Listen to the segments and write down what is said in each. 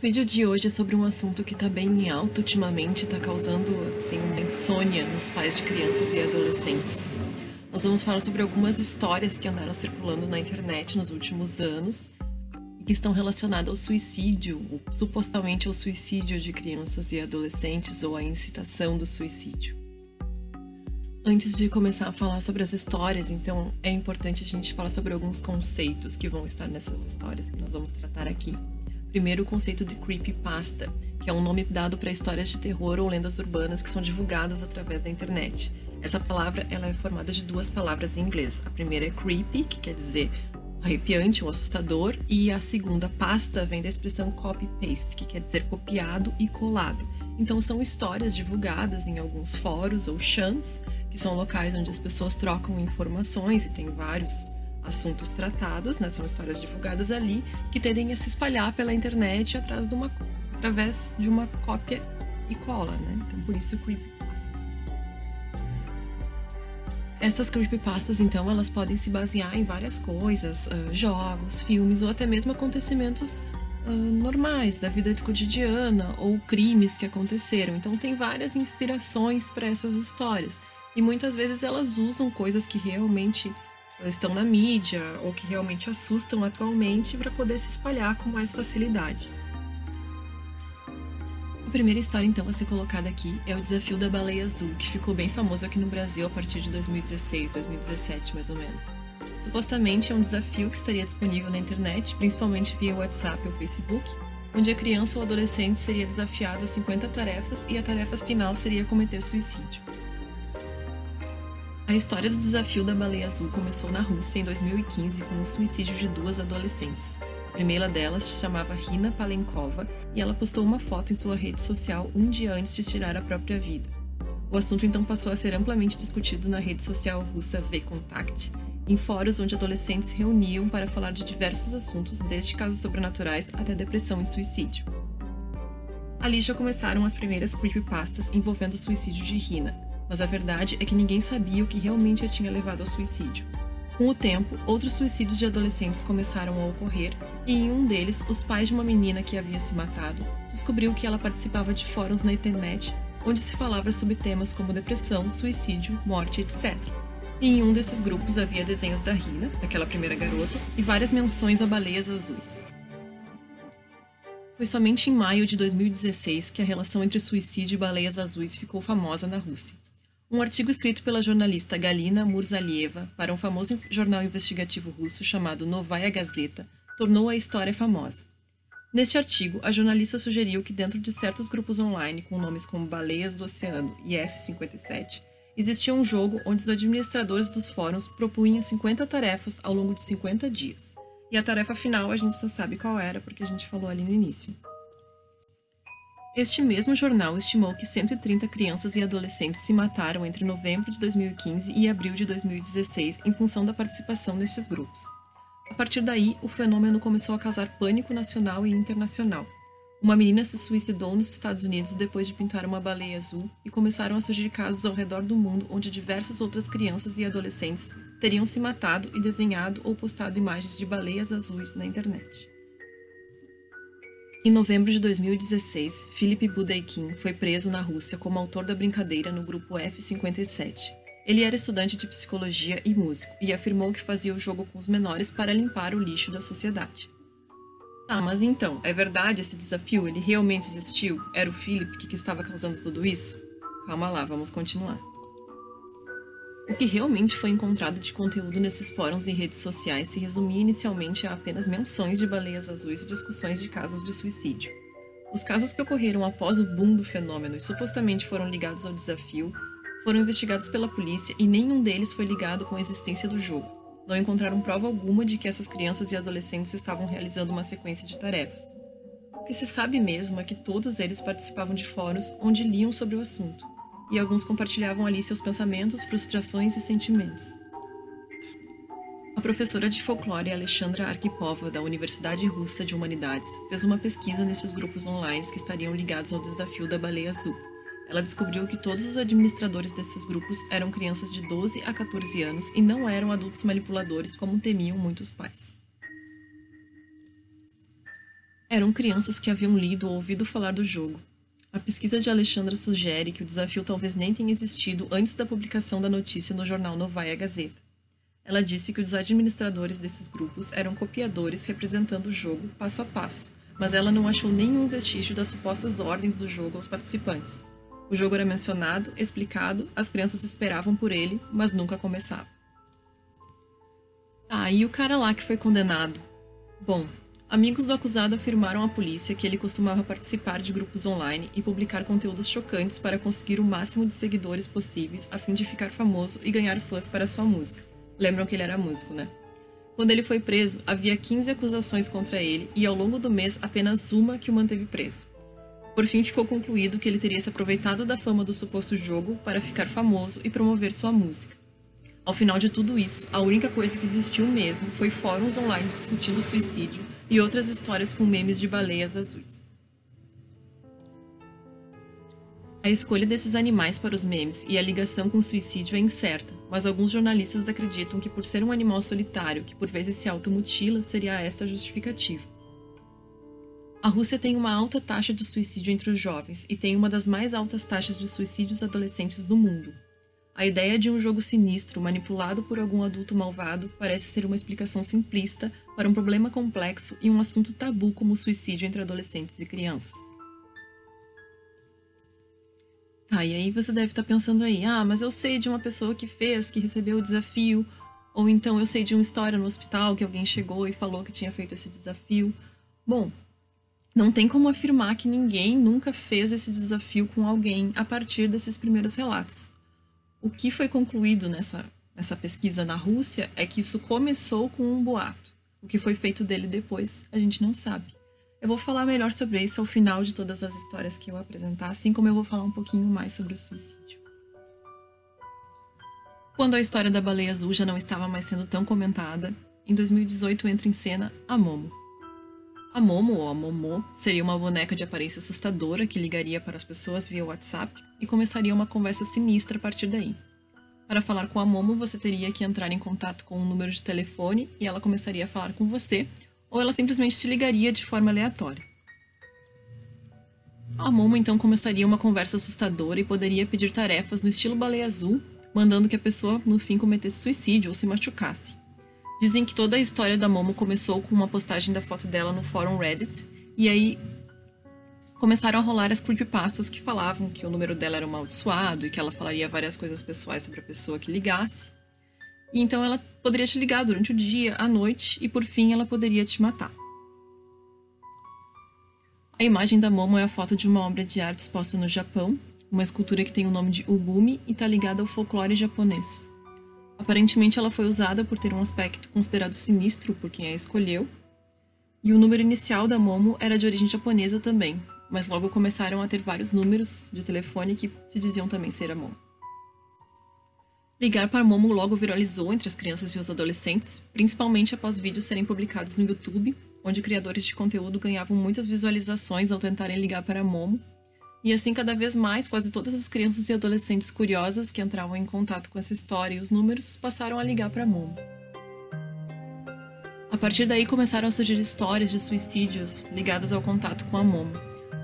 vídeo de hoje é sobre um assunto que está bem em alta ultimamente, está causando assim, uma insônia nos pais de crianças e adolescentes. Nós vamos falar sobre algumas histórias que andaram circulando na internet nos últimos anos e que estão relacionadas ao suicídio, supostamente ao suicídio de crianças e adolescentes ou à incitação do suicídio. Antes de começar a falar sobre as histórias, então é importante a gente falar sobre alguns conceitos que vão estar nessas histórias que nós vamos tratar aqui. Primeiro, o conceito de creepypasta, que é um nome dado para histórias de terror ou lendas urbanas que são divulgadas através da internet. Essa palavra ela é formada de duas palavras em inglês. A primeira é creepy, que quer dizer arrepiante ou assustador, e a segunda, pasta, vem da expressão copy-paste, que quer dizer copiado e colado. Então são histórias divulgadas em alguns fóruns ou chants, que são locais onde as pessoas trocam informações e tem vários assuntos tratados, né? São histórias divulgadas ali que tendem a se espalhar pela internet através de uma cópia e cola, né? Então por isso o creepypasta. Essas creepypastas, então, elas podem se basear em várias coisas, jogos, filmes ou até mesmo acontecimentos normais da vida cotidiana ou crimes que aconteceram. Então tem várias inspirações para essas histórias e muitas vezes elas usam coisas que realmente estão na mídia ou que realmente assustam atualmente para poder se espalhar com mais facilidade. A primeira história então a ser colocada aqui é o desafio da baleia azul, que ficou bem famoso aqui no Brasil a partir de 2016, 2017 mais ou menos. Supostamente é um desafio que estaria disponível na internet, principalmente via WhatsApp ou Facebook, onde a criança ou adolescente seria desafiado a 50 tarefas e a tarefa final seria cometer suicídio. A história do desafio da baleia azul começou na Rússia em 2015 com o suicídio de duas adolescentes. A primeira delas se chamava Rina Palenkova e ela postou uma foto em sua rede social um dia antes de tirar a própria vida. O assunto então passou a ser amplamente discutido na rede social russa VKontakte, em fóruns onde adolescentes se reuniam para falar de diversos assuntos, desde casos sobrenaturais até depressão e suicídio. Ali já começaram as primeiras creepypastas envolvendo o suicídio de Rina, mas a verdade é que ninguém sabia o que realmente a tinha levado ao suicídio. Com o tempo, outros suicídios de adolescentes começaram a ocorrer e em um deles, os pais de uma menina que havia se matado descobriu que ela participava de fóruns na internet onde se falava sobre temas como depressão, suicídio, morte, etc. E em um desses grupos havia desenhos da Rina, aquela primeira garota, e várias menções a baleias azuis. Foi somente em maio de 2016 que a relação entre suicídio e baleias azuis ficou famosa na Rússia. Um artigo escrito pela jornalista Galina Murzalieva para um famoso jornal investigativo russo chamado Novaya Gazeta tornou a história famosa. Neste artigo, a jornalista sugeriu que dentro de certos grupos online com nomes como Baleias do Oceano e F-57, existia um jogo onde os administradores dos fóruns propunham 50 tarefas ao longo de 50 dias. E a tarefa final a gente só sabe qual era porque a gente falou ali no início. Este mesmo jornal estimou que 130 crianças e adolescentes se mataram entre novembro de 2015 e abril de 2016 em função da participação nestes grupos. A partir daí, o fenômeno começou a causar pânico nacional e internacional. Uma menina se suicidou nos Estados Unidos depois de pintar uma baleia azul e começaram a surgir casos ao redor do mundo onde diversas outras crianças e adolescentes teriam se matado e desenhado ou postado imagens de baleias azuis na internet. Em novembro de 2016, Philip Budeikin foi preso na Rússia como autor da brincadeira no grupo F-57. Ele era estudante de psicologia e músico e afirmou que fazia o jogo com os menores para limpar o lixo da sociedade. Ah, mas então, é verdade esse desafio? Ele realmente existiu? Era o Philip que estava causando tudo isso? Calma lá, vamos continuar. O que realmente foi encontrado de conteúdo nesses fóruns e redes sociais se resumia inicialmente a apenas menções de baleias azuis e discussões de casos de suicídio. Os casos que ocorreram após o boom do fenômeno e supostamente foram ligados ao desafio foram investigados pela polícia e nenhum deles foi ligado com a existência do jogo. Não encontraram prova alguma de que essas crianças e adolescentes estavam realizando uma sequência de tarefas. O que se sabe mesmo é que todos eles participavam de fóruns onde liam sobre o assunto, e alguns compartilhavam ali seus pensamentos, frustrações e sentimentos. A professora de folclore Alexandra Arkhipova, da Universidade Russa de Humanidades, fez uma pesquisa nesses grupos online que estariam ligados ao desafio da baleia azul. Ela descobriu que todos os administradores desses grupos eram crianças de 12 a 14 anos e não eram adultos manipuladores como temiam muitos pais. Eram crianças que haviam lido ou ouvido falar do jogo. A pesquisa de Alexandra sugere que o desafio talvez nem tenha existido antes da publicação da notícia no jornal Novaya Gazeta. Ela disse que os administradores desses grupos eram copiadores representando o jogo passo a passo, mas ela não achou nenhum vestígio das supostas ordens do jogo aos participantes. O jogo era mencionado, explicado, as crianças esperavam por ele, mas nunca começava. E o cara lá que foi condenado? Bom, amigos do acusado afirmaram à polícia que ele costumava participar de grupos online e publicar conteúdos chocantes para conseguir o máximo de seguidores possíveis a fim de ficar famoso e ganhar fãs para sua música. Lembram que ele era músico, né? Quando ele foi preso, havia 15 acusações contra ele e ao longo do mês apenas uma que o manteve preso. Por fim, ficou concluído que ele teria se aproveitado da fama do suposto jogo para ficar famoso e promover sua música. Ao final de tudo isso, a única coisa que existiu mesmo foi fóruns online discutindo suicídio e outras histórias com memes de baleias azuis. A escolha desses animais para os memes e a ligação com o suicídio é incerta, mas alguns jornalistas acreditam que por ser um animal solitário que por vezes se automutila, seria esta a justificativa. A Rússia tem uma alta taxa de suicídio entre os jovens e tem uma das mais altas taxas de suicídios adolescentes do mundo. A ideia de um jogo sinistro manipulado por algum adulto malvado parece ser uma explicação simplista para um problema complexo e um assunto tabu como o suicídio entre adolescentes e crianças. E aí você deve estar pensando aí, mas eu sei de uma pessoa que fez, que recebeu o desafio, ou então eu sei de uma história no hospital que alguém chegou e falou que tinha feito esse desafio. Bom, não tem como afirmar que ninguém nunca fez esse desafio com alguém a partir desses primeiros relatos. O que foi concluído nessa pesquisa na Rússia é que isso começou com um boato. O que foi feito dele depois, a gente não sabe. Eu vou falar melhor sobre isso ao final de todas as histórias que eu apresentar, assim como eu vou falar um pouquinho mais sobre o suicídio. Quando a história da baleia azul já não estava mais sendo tão comentada, em 2018 entra em cena a Momo. A Momo, ou a Momô, seria uma boneca de aparência assustadora que ligaria para as pessoas via WhatsApp e começaria uma conversa sinistra a partir daí. Para falar com a Momo, você teria que entrar em contato com um número de telefone e ela começaria a falar com você, ou ela simplesmente te ligaria de forma aleatória. A Momo então começaria uma conversa assustadora e poderia pedir tarefas no estilo baleia azul, mandando que a pessoa no fim cometesse suicídio ou se machucasse. Dizem que toda a história da Momo começou com uma postagem da foto dela no fórum Reddit, e aí começaram a rolar as creepypastas que falavam que o número dela era amaldiçoado e que ela falaria várias coisas pessoais sobre a pessoa que ligasse. E então ela poderia te ligar durante o dia, à noite, e por fim ela poderia te matar. A imagem da Momo é a foto de uma obra de arte exposta no Japão, uma escultura que tem o nome de Ubumi e está ligada ao folclore japonês. Aparentemente ela foi usada por ter um aspecto considerado sinistro por quem a escolheu, e o número inicial da Momo era de origem japonesa também, mas logo começaram a ter vários números de telefone que se diziam também ser a Momo. Ligar para a Momo logo viralizou entre as crianças e os adolescentes, principalmente após vídeos serem publicados no YouTube, onde criadores de conteúdo ganhavam muitas visualizações ao tentarem ligar para a Momo, e assim cada vez mais quase todas as crianças e adolescentes curiosas que entravam em contato com essa história e os números passaram a ligar para a Momo. A partir daí começaram a surgir histórias de suicídios ligadas ao contato com a Momo.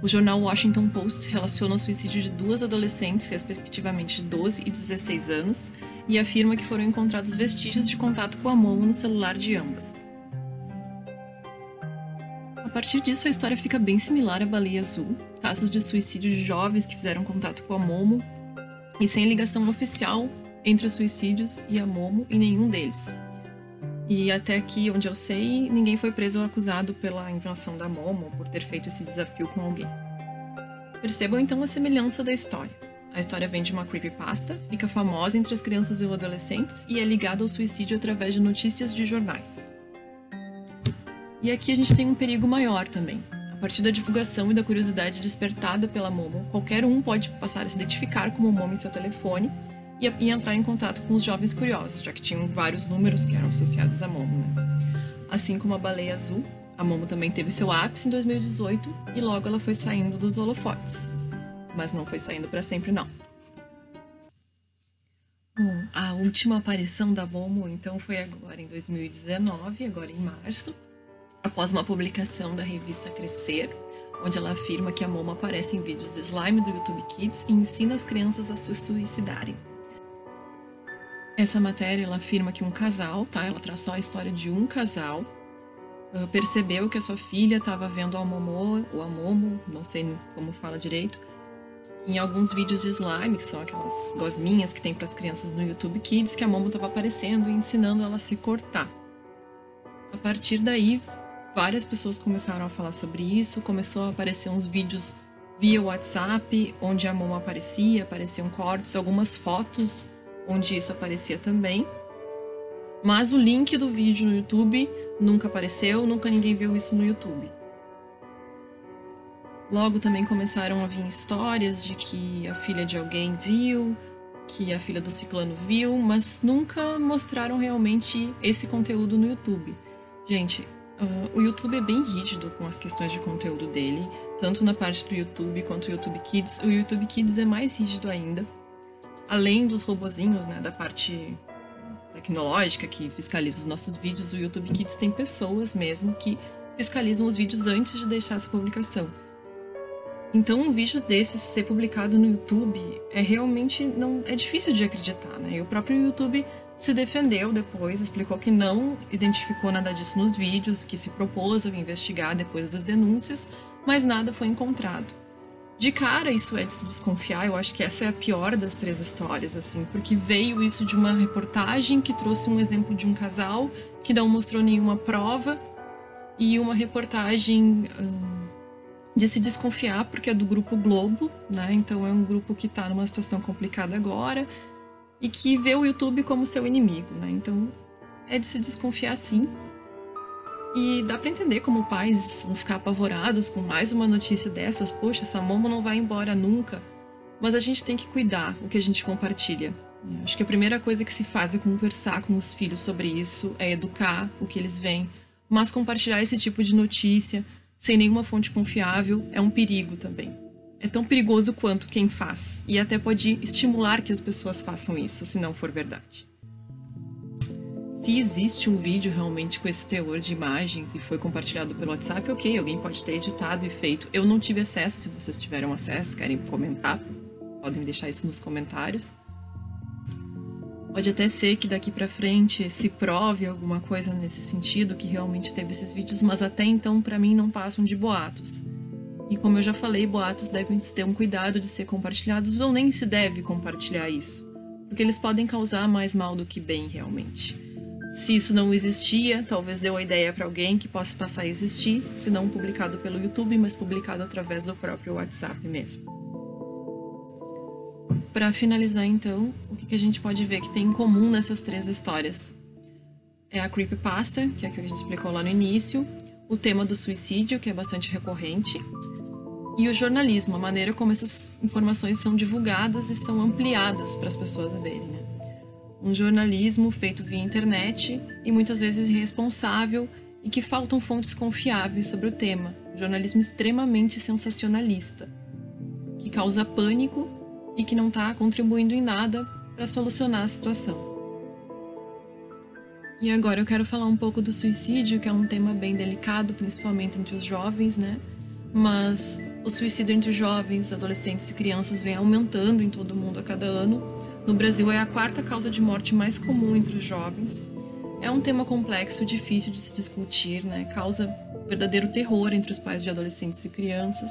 O jornal Washington Post relaciona o suicídio de duas adolescentes, respectivamente de 12 e 16 anos, e afirma que foram encontrados vestígios de contato com a Momo no celular de ambas. A partir disso, a história fica bem similar à Baleia Azul, casos de suicídio de jovens que fizeram contato com a Momo, e sem ligação oficial entre os suicídios e a Momo em nenhum deles. E até aqui, onde eu sei, ninguém foi preso ou acusado pela invenção da Momo, por ter feito esse desafio com alguém. Percebam então a semelhança da história. A história vem de uma creepypasta, fica famosa entre as crianças e os adolescentes e é ligada ao suicídio através de notícias de jornais. E aqui a gente tem um perigo maior também. A partir da divulgação e da curiosidade despertada pela Momo, qualquer um pode passar a se identificar como Momo em seu telefone e entrar em contato com os jovens curiosos, já que tinham vários números que eram associados a Momo, né? Assim como a Baleia Azul, a Momo também teve seu ápice em 2018 e logo ela foi saindo dos holofotes. Mas não foi saindo para sempre, não. Bom, a última aparição da Momo, então, foi agora em 2019, agora em março. após uma publicação da revista Crescer, onde ela afirma que a Momo aparece em vídeos de slime do YouTube Kids e ensina as crianças a se suicidarem. Essa matéria ela afirma que um casal, tá? Ela traz só a história de um casal, percebeu que a sua filha estava vendo a Momo, ou a Momo, não sei como fala direito, em alguns vídeos de slime, que são aquelas gosminhas que tem para as crianças no YouTube Kids, que a Momo estava aparecendo e ensinando ela a se cortar. A partir daí, várias pessoas começaram a falar sobre isso, começou a aparecer uns vídeos via WhatsApp, onde a Momo apareciam cortes, algumas fotos onde isso aparecia também. Mas o link do vídeo no YouTube nunca apareceu, nunca ninguém viu isso no YouTube. Logo também começaram a vir histórias de que a filha de alguém viu, que a filha do ciclano viu, mas nunca mostraram realmente esse conteúdo no YouTube. Gente, o YouTube é bem rígido com as questões de conteúdo dele, tanto na parte do YouTube quanto o YouTube Kids. O YouTube Kids é mais rígido ainda. Além dos robozinhos, né, da parte tecnológica que fiscaliza os nossos vídeos, o YouTube Kids tem pessoas mesmo que fiscalizam os vídeos antes de deixar essa publicação. Então, um vídeo desse ser publicado no YouTube é difícil de acreditar, né? E o próprio YouTube se defendeu depois, explicou que não identificou nada disso nos vídeos, que se propôs a investigar depois das denúncias, mas nada foi encontrado. De cara, isso é de se desconfiar. Eu acho que essa é a pior das três histórias, assim, porque veio isso de uma reportagem que trouxe um exemplo de um casal que não mostrou nenhuma prova, e uma reportagem de se desconfiar porque é do Grupo Globo, né? Então é um grupo que está numa situação complicada agora e que vê o YouTube como seu inimigo, né? Então é de se desconfiar, sim. E dá para entender como pais vão ficar apavorados com mais uma notícia dessas. Poxa, essa Momo não vai embora nunca. Mas a gente tem que cuidar o que a gente compartilha. Acho que a primeira coisa que se faz é conversar com os filhos sobre isso, é educar o que eles veem. Mas compartilhar esse tipo de notícia sem nenhuma fonte confiável é um perigo também. É tão perigoso quanto quem faz. E até pode estimular que as pessoas façam isso, se não for verdade. Se existe um vídeo realmente com esse teor de imagens e foi compartilhado pelo WhatsApp, ok, alguém pode ter editado e feito. Eu não tive acesso. Se vocês tiveram acesso, querem comentar, podem deixar isso nos comentários. Pode até ser que daqui pra frente se prove alguma coisa nesse sentido, que realmente teve esses vídeos, mas até então, pra mim, não passam de boatos. E como eu já falei, boatos devem ter um cuidado de ser compartilhados, ou nem se deve compartilhar isso, porque eles podem causar mais mal do que bem, realmente. Se isso não existia, talvez deu a ideia para alguém que possa passar a existir, se não publicado pelo YouTube, mas publicado através do próprio WhatsApp mesmo. Para finalizar, então, o que a gente pode ver que tem em comum nessas três histórias? É a creepypasta, que é a que a gente explicou lá no início, o tema do suicídio, que é bastante recorrente, e o jornalismo, a maneira como essas informações são divulgadas e são ampliadas para as pessoas verem, né? Um jornalismo feito via internet e muitas vezes irresponsável e que faltam fontes confiáveis sobre o tema. Um jornalismo extremamente sensacionalista, que causa pânico e que não está contribuindo em nada para solucionar a situação. E agora eu quero falar um pouco do suicídio, que é um tema bem delicado, principalmente entre os jovens, né? Mas o suicídio entre jovens, adolescentes e crianças vem aumentando em todo o mundo a cada ano. No Brasil é a quarta causa de morte mais comum entre os jovens. É um tema complexo, difícil de se discutir, né? Causa verdadeiro terror entre os pais de adolescentes e crianças.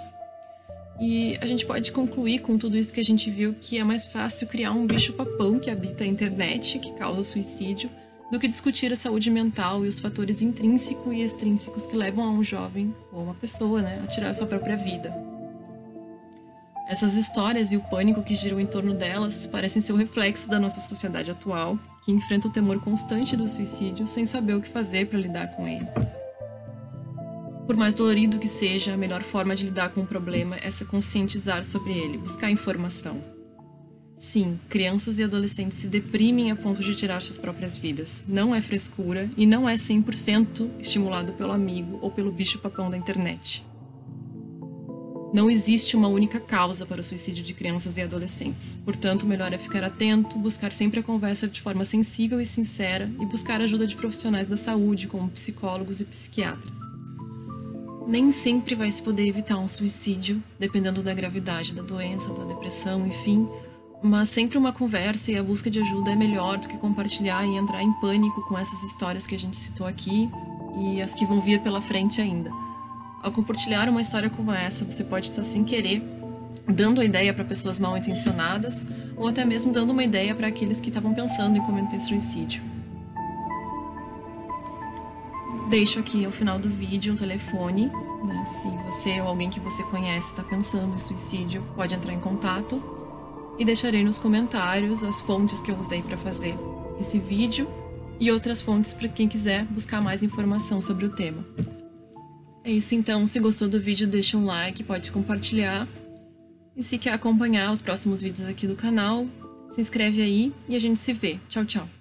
E a gente pode concluir com tudo isso que a gente viu que é mais fácil criar um bicho-papão que habita a internet, que causa suicídio, do que discutir a saúde mental e os fatores intrínsecos e extrínsecos que levam a um jovem ou uma pessoa, né, a tirar a sua própria vida. Essas histórias e o pânico que giram em torno delas parecem ser o reflexo da nossa sociedade atual, que enfrenta o temor constante do suicídio sem saber o que fazer para lidar com ele. Por mais dolorido que seja, a melhor forma de lidar com o problema é se conscientizar sobre ele, buscar informação. Sim, crianças e adolescentes se deprimem a ponto de tirar suas próprias vidas. Não é frescura e não é 100% estimulado pelo amigo ou pelo bicho-papão da internet. Não existe uma única causa para o suicídio de crianças e adolescentes. Portanto, o melhor é ficar atento, buscar sempre a conversa de forma sensível e sincera e buscar a ajuda de profissionais da saúde, como psicólogos e psiquiatras. Nem sempre vai se poder evitar um suicídio, dependendo da gravidade da doença, da depressão, enfim. Mas sempre uma conversa e a busca de ajuda é melhor do que compartilhar e entrar em pânico com essas histórias que a gente citou aqui e as que vão vir pela frente ainda. Ao compartilhar uma história como essa, você pode estar sem querer dando a ideia para pessoas mal intencionadas ou até mesmo dando uma ideia para aqueles que estavam pensando em cometer suicídio. Deixo aqui ao final do vídeo um telefone, né? Se você ou alguém que você conhece está pensando em suicídio, pode entrar em contato. E deixarei nos comentários as fontes que eu usei para fazer esse vídeo e outras fontes para quem quiser buscar mais informação sobre o tema. É isso então, se gostou do vídeo deixa um like, pode compartilhar. E se quer acompanhar os próximos vídeos aqui do canal, se inscreve aí e a gente se vê. Tchau, tchau!